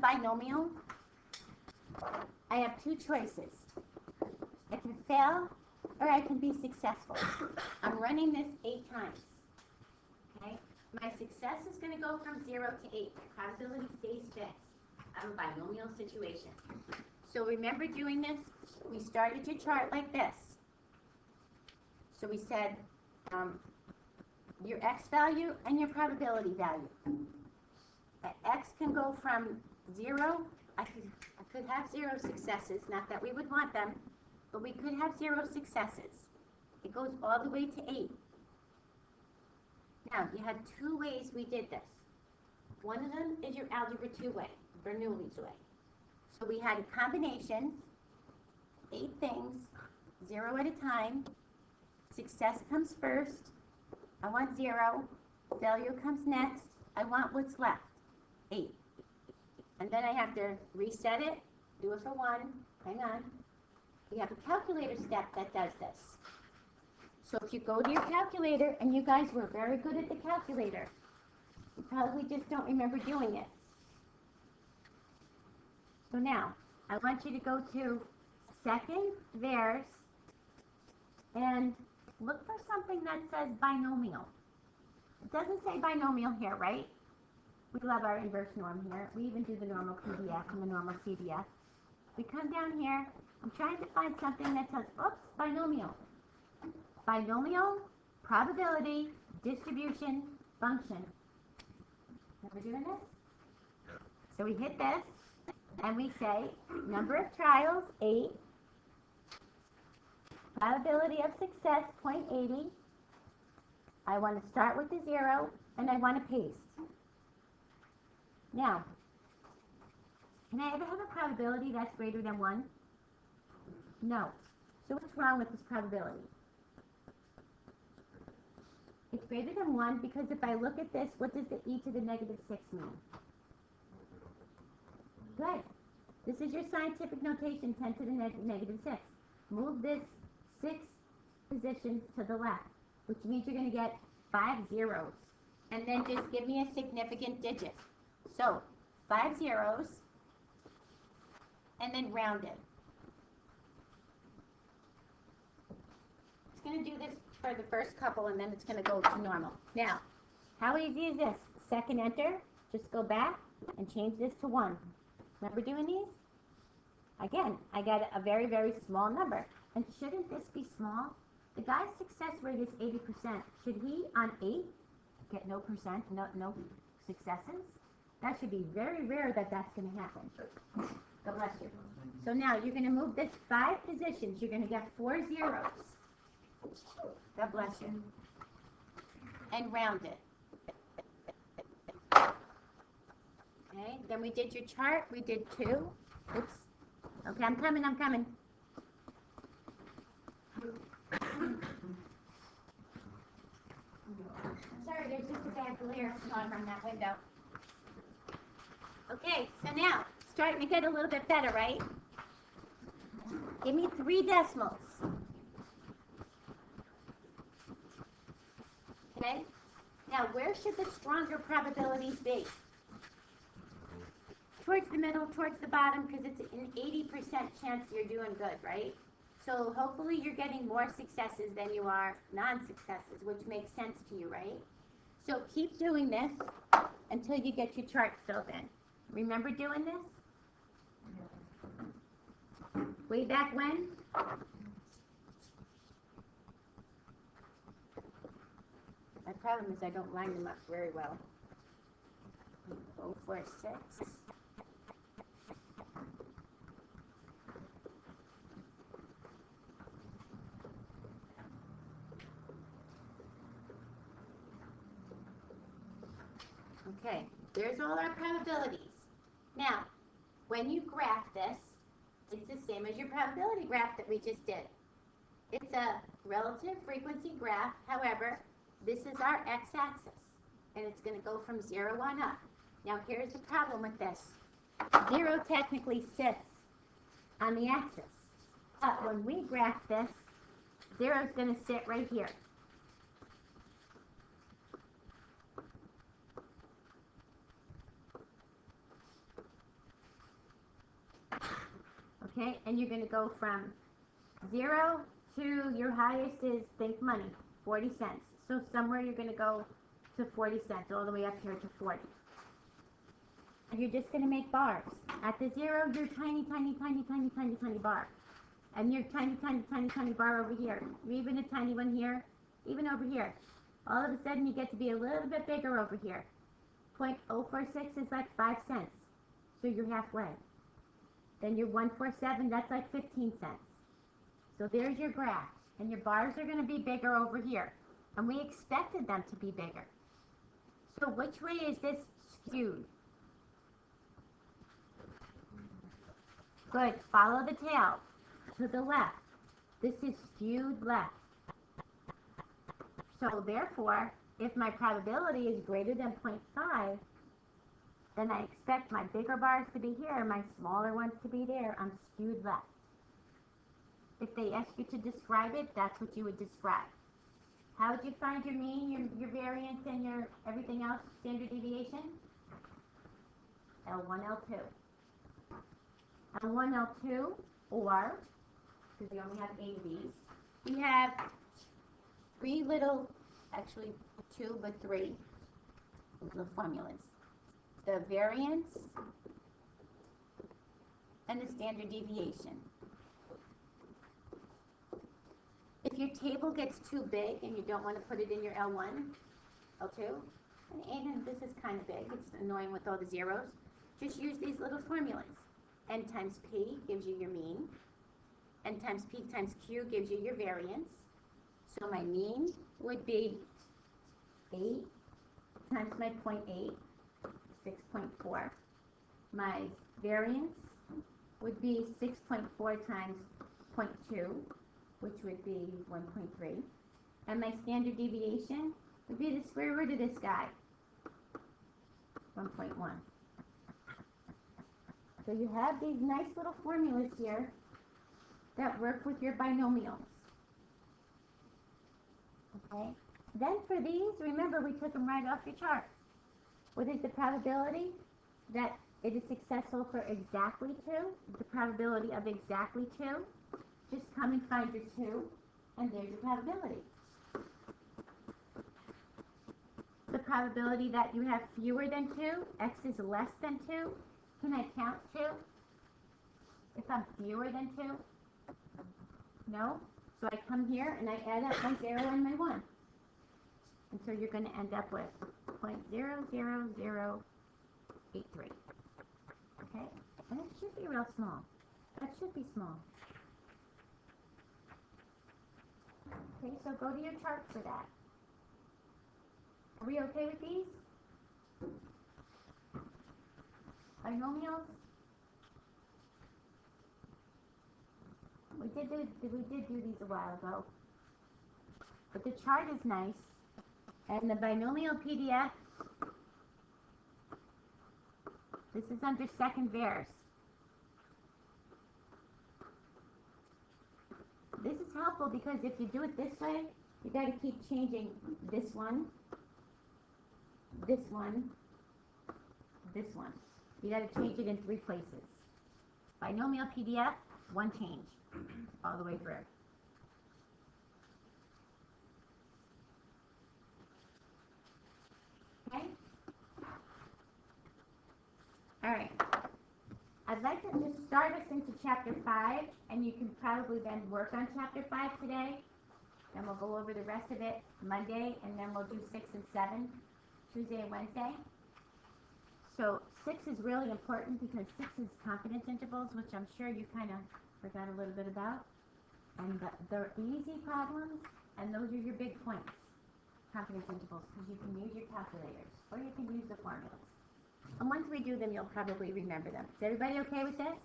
binomial, I have two choices. I can fail or I can be successful. I'm running this 8 times. Okay? My success is going to go from 0 to 8. My probability stays fixed. I'm a binomial situation. So remember doing this? We started your chart like this. So we said your x value and your probability value. X can go from 0. I could have 0 successes, not that we would want them, but we could have 0 successes. It goes all the way to 8. Now, you had 2 ways we did this. One of them is your algebra 2 way, Bernoulli's way. So we had a combination, 8 things, 0 at a time. Success comes first. I want 0. Failure comes next. I want what's left, 8. And then I have to reset it, do it for 1. Hang on. We have a calculator step that does this. So if you go to your calculator, and you guys were very good at the calculator, you probably just don't remember doing it. So now, I want you to go to second theirs and look for something that says binomial. It doesn't say binomial here, right? We love our inverse norm here. We even do the normal PDF and the normal CDF. We come down here. I'm trying to find something that says, oops, binomial. Binomial, probability, distribution, function. Never doing this? So we hit this, and we say, number of trials, 8. Probability of success, 0.80. I want to start with the 0, and I want to paste. Now, can I ever have a probability that's greater than 1? No. So what's wrong with this probability? It's greater than 1 because if I look at this, what does the e to the negative 6 mean? Good. This is your scientific notation, 10 to the negative 6. Move this 6 positions to the left, which means you're going to get 5 zeros. And then just give me a significant digit. So, 5 zeros, and then round it. It's going to do this for the first couple, and then it's going to go to normal. Now, how easy is this? Second enter, just go back and change this to 1. Remember doing these? Again, I got a very, very small number. And shouldn't this be small? The guy's success rate is 80%. Should he, on 8, get no percent, no successes? That should be very rare that that's going to happen. God bless you. So now you're going to move this 5 positions. You're going to get 4 zeros. God bless you. And round it. Okay, then we did your chart. We did 2. Oops. Okay, I'm coming. Sorry, there's just a bad glare going from that window. Okay, so now, starting to get a little bit better, right? Give me 3 decimals. Okay? Now, where should the stronger probabilities be? Towards the middle, towards the bottom, because it's an 80% chance you're doing good, right? So hopefully you're getting more successes than you are non-successes, which makes sense to you, right? So keep doing this until you get your chart filled in. Remember doing this? Way back when? My problem is I don't line them up very well. 0, 4, 6. Okay, there's all our probabilities. Now, when you graph this, it's the same as your probability graph that we just did. It's a relative frequency graph. However, this is our x-axis, and it's going to go from 0 on up. Now, here's the problem with this. 0 technically sits on the axis. But when we graph this, 0 is going to sit right here. Okay, and you're going to go from 0 to your highest is, think money, 40 cents. So somewhere you're going to go to 40 cents, all the way up here to 40. And you're just going to make bars. At the 0, you're tiny, tiny, tiny, tiny, tiny, tiny bar. And you're tiny, tiny, tiny, tiny bar over here. Even a tiny one here, even over here. All of a sudden you get to be a little bit bigger over here. 0.046 is like 5 cents. So you're halfway. Then your 147, that's like 15 cents. So there's your graph. And your bars are going to be bigger over here. And we expected them to be bigger. So which way is this skewed? Good. Follow the tail to the left. This is skewed left. So therefore, if my probability is greater than 0.5, then I expect my bigger bars to be here, my smaller ones to be there. I'm skewed left. If they ask you to describe it, that's what you would describe. How would you find your mean, your variance, and your everything else, standard deviation? L1, L2. L1, L2, or, because we only have 8 of these, we have 3 little, actually 2, but 3 little formulas. The variance and the standard deviation. If your table gets too big and you don't want to put it in your L1, L2, and this is kind of big, it's annoying with all the zeros, just use these little formulas. N times P gives you your mean. N times P times Q gives you your variance. So my mean would be 8 times my 0.8, 6.4. My variance would be 6.4 times 0.2, which would be 1.3. And my standard deviation would be the square root of this guy, 1.1. So you have these nice little formulas here that work with your binomials. Okay? Then for these, remember we took them right off your chart. What is the probability that it is successful for exactly 2? The probability of exactly 2? Just come and find your 2, and there's your probability. The probability that you have fewer than 2, x is less than 2. Can I count 2? If I'm fewer than 2? No? So I come here and I add up my 0 and my 1. And so you're going to end up with 0.00083. Okay? And it should be real small. That should be small. Okay, so go to your chart for that. Are we okay with these? Binomials? We did do these a while ago. But the chart is nice. And the binomial PDF, this is under second vers. This is helpful because if you do it this way, you got to keep changing this one, this one, this one. You got to change it in 3 places. Binomial PDF, 1 change all the way through. Okay? All right. I'd like to just start us into chapter 5, and you can probably then work on chapter 5 today. Then we'll go over the rest of it Monday, and then we'll do 6 and 7 Tuesday and Wednesday. So 6 is really important because 6 is confidence intervals, which I'm sure you kind of forgot a little bit about. And they're easy problems, and those are your big points, confidence intervals, because you can use your calculators, or you can use the formulas. And once we do them, you'll probably remember them. Is everybody okay with this?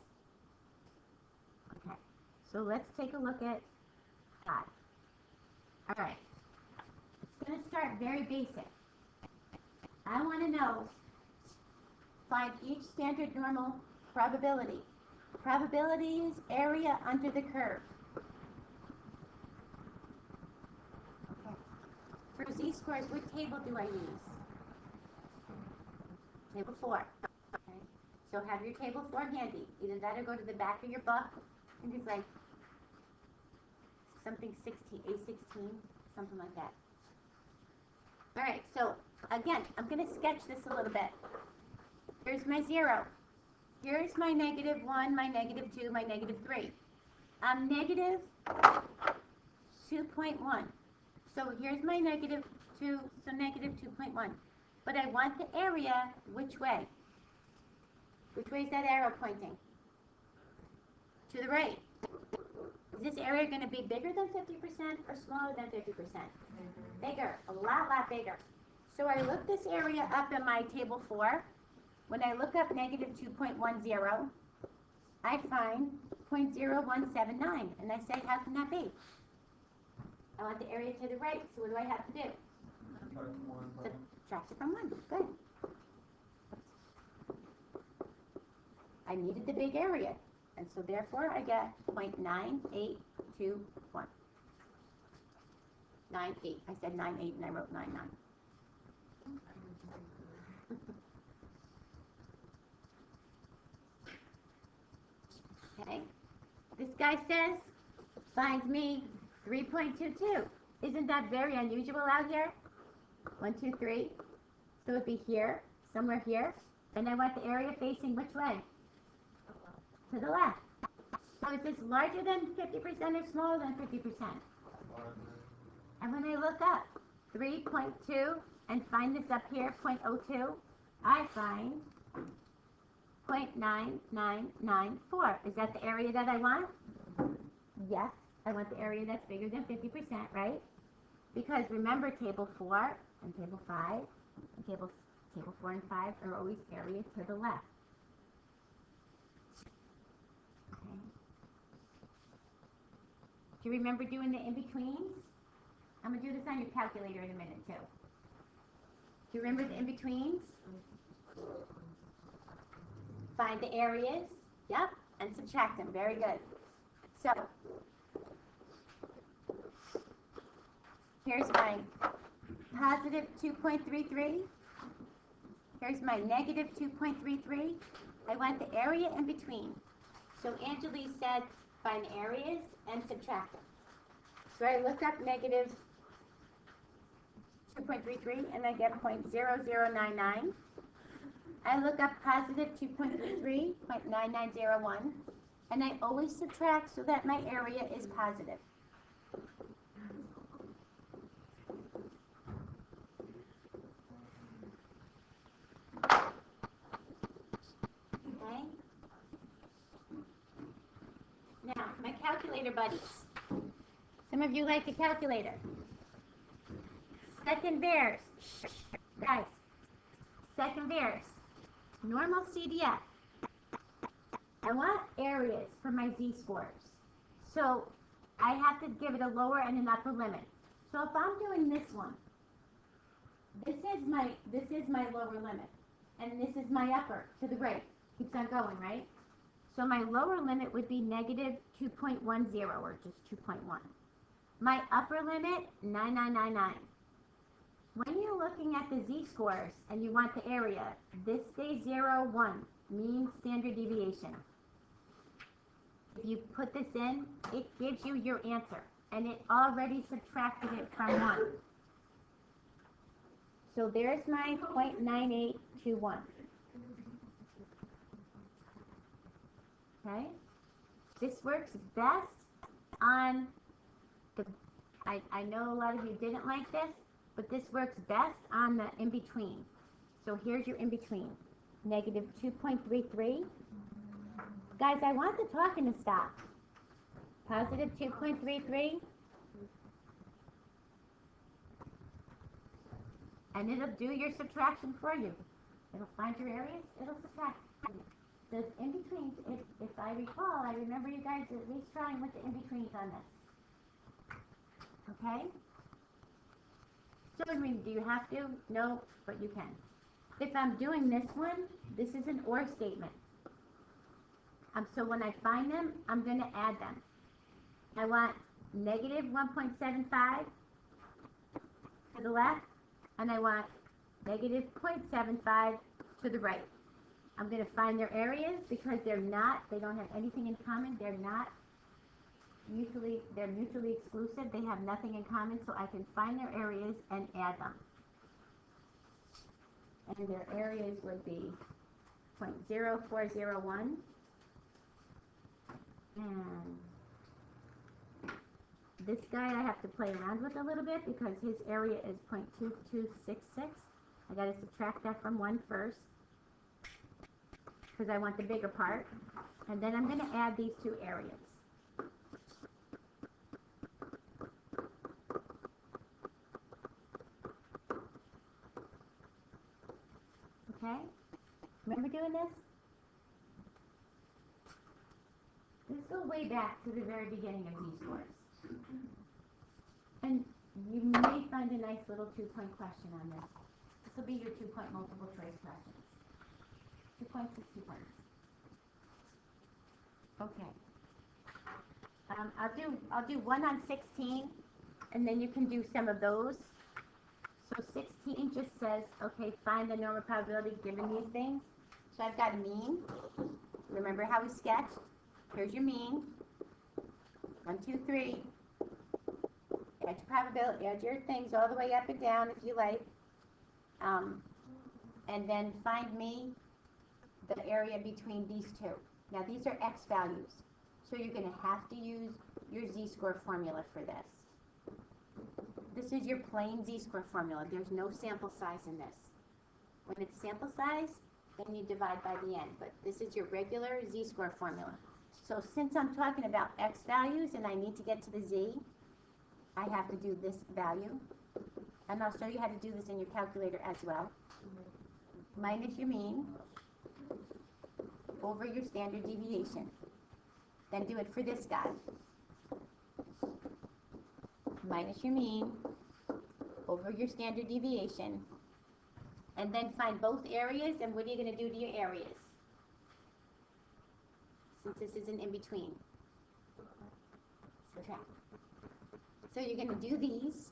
Okay. So let's take a look at 5. All right. It's going to start very basic. I want to know, find each standard normal probability. Probability is area under the curve. Okay. For z-scores, what table do I use? Table 4. Okay. So So have your table 4 handy. Either that or go to the back of your book. I think it's like something 16, A16, something like that. All right, so again, I'm going to sketch this a little bit. Here's my 0. Here's my -1, my -2, my -3. I'm negative 2.1. So here's my -2, so -2.1. But I want the area which way? Which way is that arrow pointing? To the right. Is this area going to be bigger than 50% or smaller than 50%? Bigger, a lot bigger. So I look this area up in my table 4. When I look up -2.10, I find 0.0179, and I say, how can that be? I want the area to the right, so what do I have to do? Subtract it from 1. Good. I needed the big area, and so therefore I get 0.9821. 98. I said 98 and I wrote 99. Okay. This guy says, find me 3.22. Isn't that very unusual out here? 1, 2, 3. So it'd be here, somewhere here. And I want the area facing which way? To the left. So is this larger than 50% or smaller than 50%? And when I look up 3.2 and find this up here, 0.02, I find 0.9994. Is that the area that I want? Yes, I want the area that's bigger than 50%, right? Because remember, table 4 and table 5 and table 4 and 5 are always areas to the left. Okay. Do you remember doing the in-betweens? I'm going to do this on your calculator in a minute, too. Do you remember the in-betweens? Find the areas, yep, and subtract them. Very good. So, here's my positive 2.33. Here's my negative 2.33. I want the area in between. So Angeli said, find areas and subtract them. So I look up negative 2.33 and I get 0.0099. I look up positive 2.33, 0.9901, and I always subtract so that my area is positive. Okay? Now, my calculator buddies. Some of you like a calculator. Second VAERS. Guys, second VAERS. Normal CDF. I want areas for my z-scores. So I have to give it a lower and an upper limit. So if I'm doing this one, this is my lower limit. And this is my upper to the right. Keeps on going, right? So my lower limit would be negative 2.10 or just 2.1. My upper limit, 9999. When you're looking at the z-scores and you want the area, this stays 0, 1, mean standard deviation. If you put this in, it gives you your answer, and it already subtracted it from 1. So there's my 0.9821. Okay? This works best on the, I know a lot of you didn't like this, but this works best on the in-between. So here's your in-between. Negative 2.33. Guys, I want the talking to stop. Positive 2.33. And it'll do your subtraction for you. It'll find your areas, it'll subtract. The in-betweens, if I recall, I remember you guys at least trying with the in-betweens on this. Okay? So, I mean, do you have to? No, but you can. If I'm doing this one, this is an OR statement. So when I find them, I'm going to add them. I want negative 1.75 to the left, and I want negative 0.75 to the right. I'm going to find their areas because they don't have anything in common. They're mutually exclusive. They have nothing in common, so I can find their areas and add them. And their areas would be 0.0401 and this guy I have to play around with a little bit because his area is 0.2266. I got to subtract that from 1 first because I want the bigger part. And then I'm going to add these two areas. Okay? Remember doing this? Let's go way back to the very beginning of Z-scores. And you may find a nice little 2-point question on this. This will be your 2-point multiple choice questions. 2 points is 2 points. Okay. I'll do 1 on 16, and then you can do some of those. So 16 just says, okay, find the normal probability given these things. So I've got a mean. Remember how we sketched? Here's your mean. 1, 2, 3. Add your probability, add your things all the way up and down if you like. And then find me the area between these two. Now these are x values. So you're going to have to use your z-score formula for this. This is your plain z-score formula. There's no sample size in this. When it's sample size, then you divide by the n. But this is your regular z-score formula. So since I'm talking about x values and I need to get to the z, I have to do this value. And I'll show you how to do this in your calculator as well. Minus your mean over your standard deviation. Then do it for this guy. Minus your mean over your standard deviation. And then find both areas, and what are you going to do to your areas? Since this isn't in between. Subtract. So you're going to do these.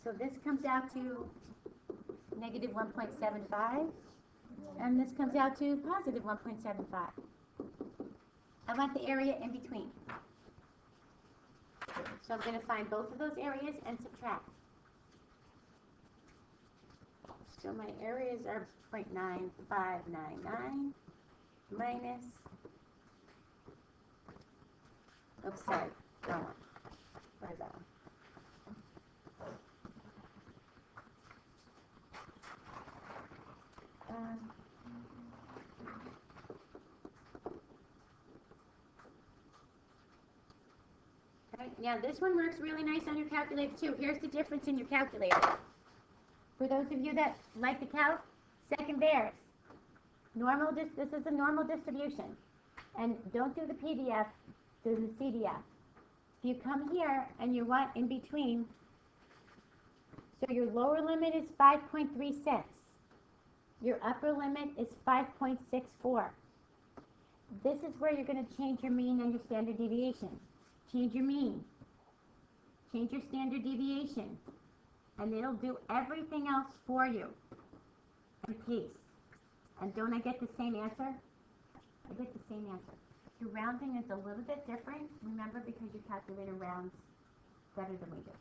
So this comes out to negative 1.75, and this comes out to positive 1.75. I want the area in between. So I'm going to find both of those areas and subtract. So my areas are 0.9599 minus, oops, sorry, wrong one. Where's that one? Okay, now this one works really nice on your calculator too. Here's the difference in your calculator. For those of you that like to calc, second theirs. This is a normal distribution. And don't do the PDF, do the CDF. If you come here and you want in between, so your lower limit is 5.36. Your upper limit is 5.64. This is where you're going to change your mean and your standard deviation. Change your mean. Change your standard deviation. And it'll do everything else for you. And peace. And don't I get the same answer? I get the same answer. Your rounding is a little bit different, remember, because your calculator rounds better than we do.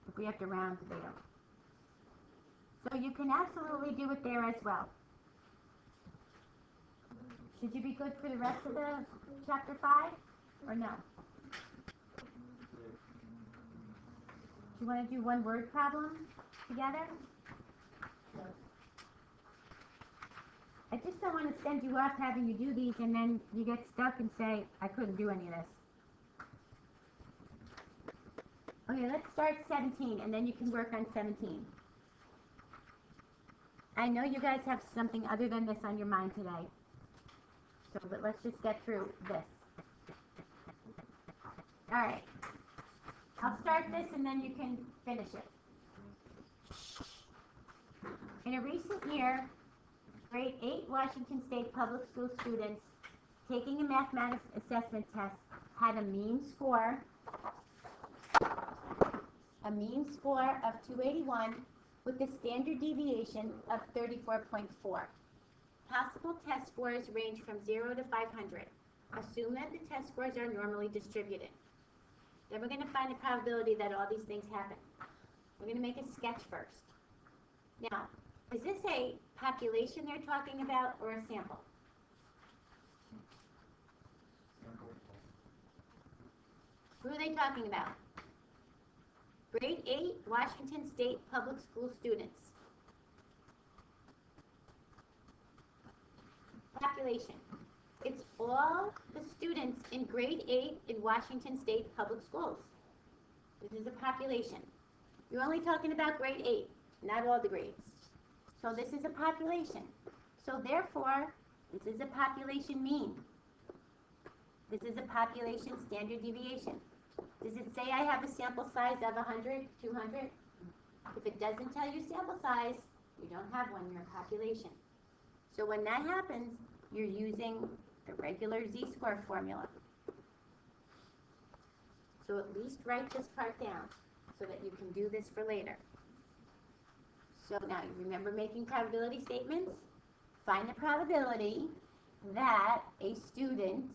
If we have to round, they don't. So you can absolutely do it there as well. Should you be good for the rest of the chapter 5 or no? Do you want to do one word problem together? I just don't want to send you off having you do these and then you get stuck and say, I couldn't do any of this. Okay, let's start 17 and then you can work on 17. I know you guys have something other than this on your mind today. So, but let's just get through this. Alright. I'll start this and then you can finish it. In a recent year, grade 8 Washington State Public School students taking a mathematics assessment test had a mean score of 281 with a standard deviation of 34.4. Possible test scores range from 0 to 500. Assume that the test scores are normally distributed. Then we're going to find the probability that all these things happen. We're going to make a sketch first. Now, is this a population they're talking about or a sample? Who are they talking about? Grade 8 Washington State Public School students. Population. It's all the students in grade 8 in Washington State Public Schools. This is a population. You're only talking about grade 8, not all the grades. So this is a population. So therefore, this is a population mean. This is a population standard deviation. Does it say I have a sample size of 100, 200? If it doesn't tell you sample size, you don't have one, you're a population. So when that happens, you're using the regular z-score formula. So at least write this part down so that you can do this for later. So now you remember making probability statements? Find the probability that a student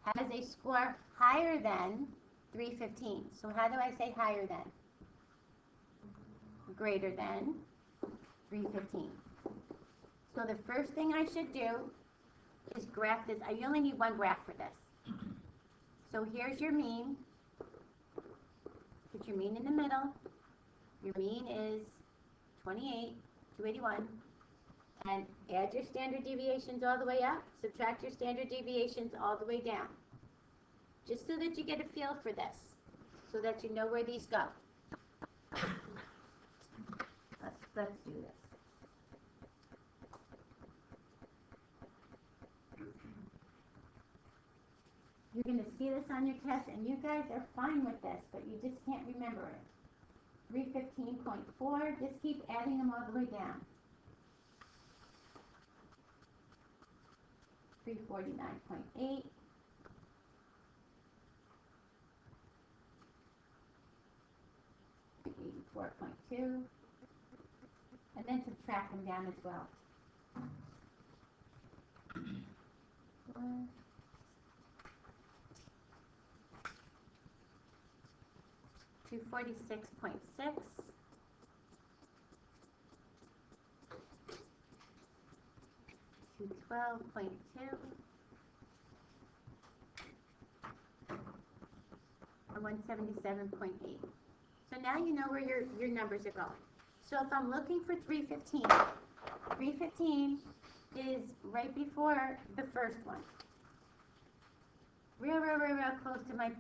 has a score higher than 315. So how do I say higher than? Greater than 315. So the first thing I should do is graph this. I only need one graph for this. So here's your mean. Put your mean in the middle. Your mean is 28, 281. And add your standard deviations all the way up. Subtract your standard deviations all the way down. Just so that you get a feel for this. So that you know where these go. Let's do this. You're going to see this on your test, and you guys are fine with this, but you just can't remember it. 315.4, just keep adding them all the way down. 349.8. 384.2. And then subtract them down as well. 246.6. 212.2. Or 177.8. So now you know where your numbers are going. So if I'm looking for 315, 315 is right before the first one. Real close to my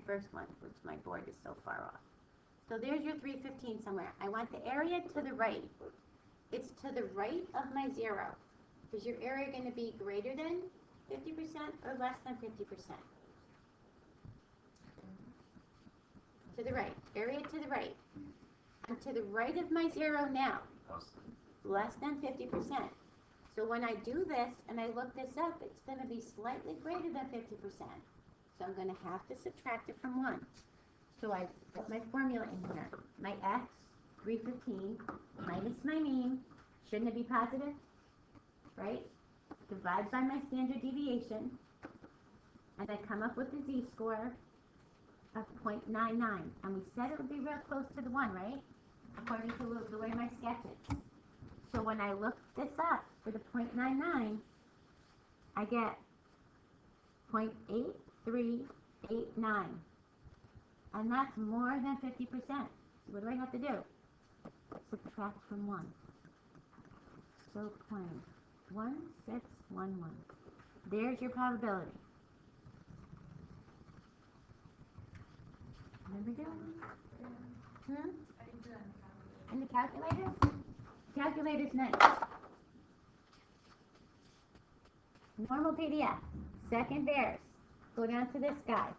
first one, which my board is so far off. So there's your 315 somewhere. I want the area to the right. It's to the right of my 0. Is your area going to be greater than 50% or less than 50%? To the right. Area to the right. I'm to the right of my 0 now. Less than 50%. So when I do this and I look this up, it's going to be slightly greater than 50%. So I'm going to have to subtract it from 1. So I put my formula in here. My x, 315, minus my mean. Shouldn't it be positive? Right? Divide by my standard deviation. And I come up with a z-score of 0.99. And we said it would be real close to the 1, right? According to the way my sketch is. So when I look this up for the 0.99, I get 0.8389. And that's more than 50%. So what do I have to do? Subtract from 1. So 0.1611. There's your probability. Remember doing? In the calculator? Calculator's nice. Normal PDF. Second bears. Go down to this guy.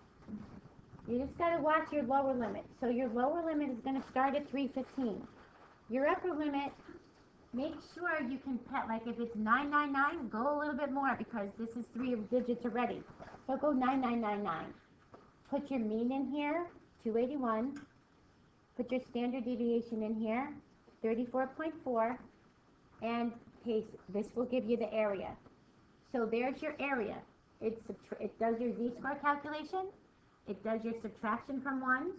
You just got to watch your lower limit. So your lower limit is going to start at 315. Your upper limit, make sure you can pet, like if it's 999, go a little bit more because this is 3 digits already. So go 9999. Put your mean in here, 281. Put your standard deviation in here, 34.4. And pace, this will give you the area. So there's your area. It does your z-score calculation. It does your subtraction from 1.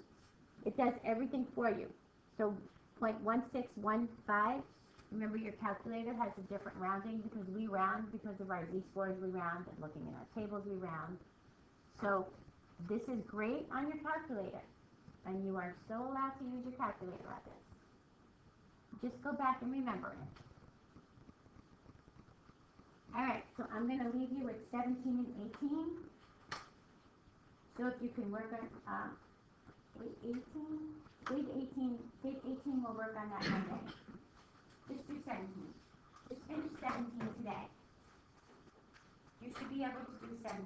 It does everything for you. So 0.1615, remember your calculator has a different rounding because we round, because of our z-scores we round, and looking at our tables we round. So this is great on your calculator, and you are so allowed to use your calculator on this. Just go back and remember it. Alright, so I'm going to leave you with 17 and 18. So if you can work on 18, leave 18 will work on that Monday. Just do 17. Just finish 17 today. You should be able to do 17.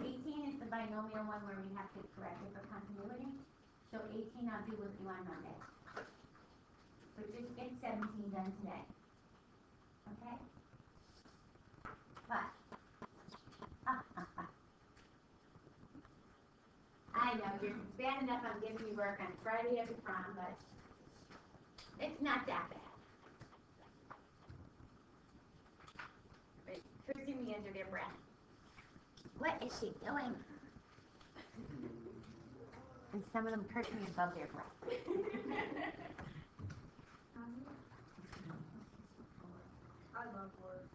18 is the binomial one where we have to correct it for continuity. So 18 I'll do with you on Monday. So just get 17 done today. Okay? But, I know, it's bad enough I'm giving you work on Friday after prom, but it's not that bad. They're cursing me under their breath. What is she doing? And some of them curse me above their breath. I love work.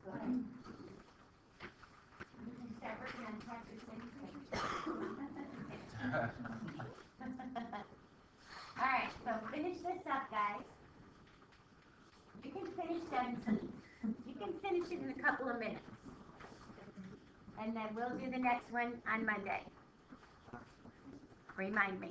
Good. You can start working on chapter 16. Alright, so finish this up, guys. You can finish 17. You can finish it in a couple of minutes. And then we'll do the next one on Monday. Remind me.